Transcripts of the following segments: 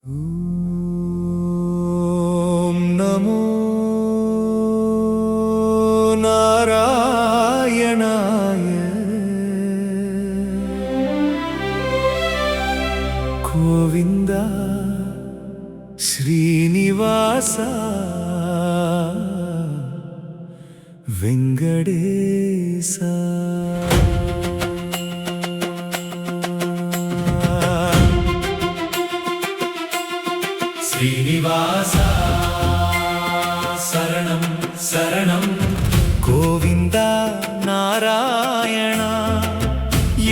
ॐ नमो नारायणाय गोविन्द श्रीनिवास वेङ्कटेश श्रीनिवास शरणं शरणं गोविन्द नारायणा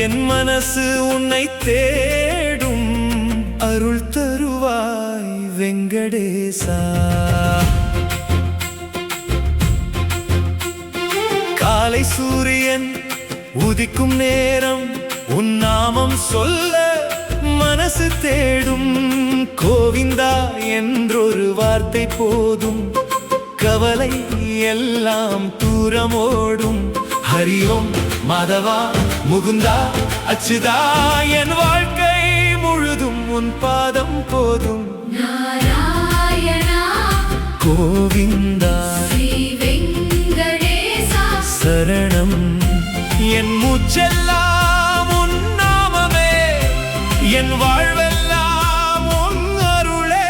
என் மனசு உன்னை தேடும் அருள் தருவாய் வெங்கடேசா. காலை சூரியன் உதிக்கும் நேரம் உன் நாமம் சொல்ல மனசு தேடும். கோவிந்தா என்றொரு வார்த்தை போதும், கவலை எல்லாம் தூரமோடும். ஹரி ஓம் மாதவா முகுந்தா அச்சுதா, என் வாழ்க்கை முழுதும் உன் பாதம் போதும். நாராயணா கோவிந்தா ஸ்ரீ வெங்கடேசா சரணம். என் மூச்செல்லாம் உன் நாமமே, என் வாழ்வெல்லாம் உன் அருளே.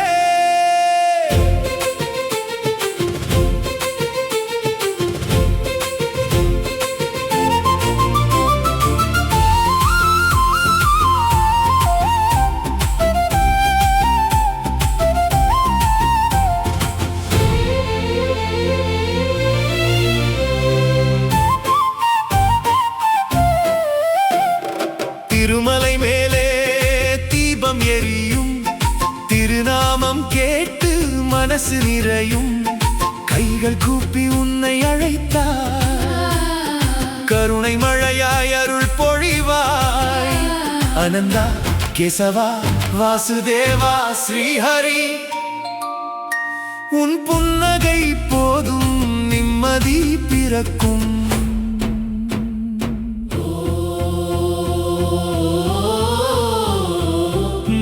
திருமலை மேலே தீபம் எரியும், திருநாமம் கேட்டு மனசு நிறையும். கைகள் கூப்பி உன்னை அழைத்தார், கருணை மழையாய் அருள் பொழிவாய். அனந்தா கேசவா வாசுதேவா ஸ்ரீஹரி, உன் புன்னகை போதும் நிம்மதி பிறக்கும்.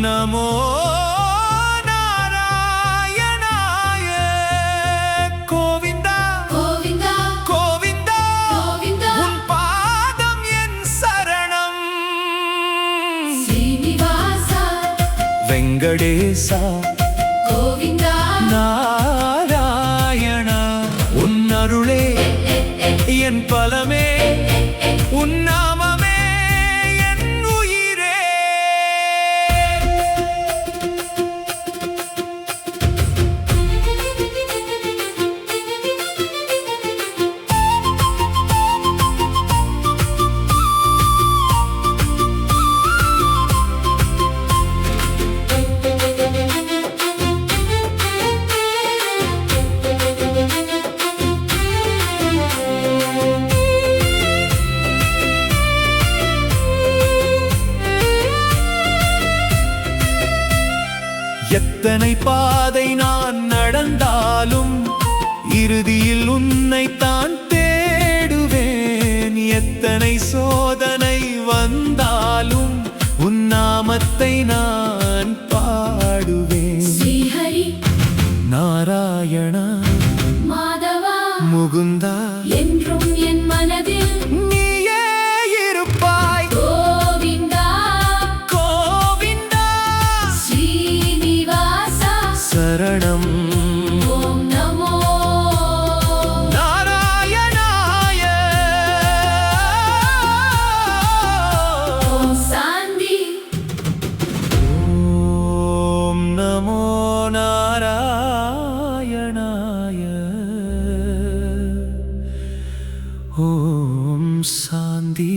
நமோ நாராயணாய கோவிந்தா கோவிந்தா கோவிந்தா, கோவிந்தா உன் பாதம் என் சரணம். ஸ்ரீனிவாசா வெங்கடேசா கோவிந்தா நாராயணா, உன் அருளே என் பலமே, உன் நாமமே என் உயிரே. எத்தனை பாதை நான் நடந்தாலும் இறுதியில் உன்னை தான் தேடுவேன். எத்தனை சோதனை வந்தாலும் உன் நாமத்தை நான் பாடுவேன். ஸ்ரீஹரி நாராயணா மாதவா முகுந்தா, என்றும் என் மனதில் நீயே இருப்பாய். கோவிந்தா கோவிந்தா ஸ்ரீனிவாசா சரணம். ஓம் நமோ நாராயணாய ஓம் சாந்தி. ஓம் நமோ நாராயணாய ஓம் சாந்தி.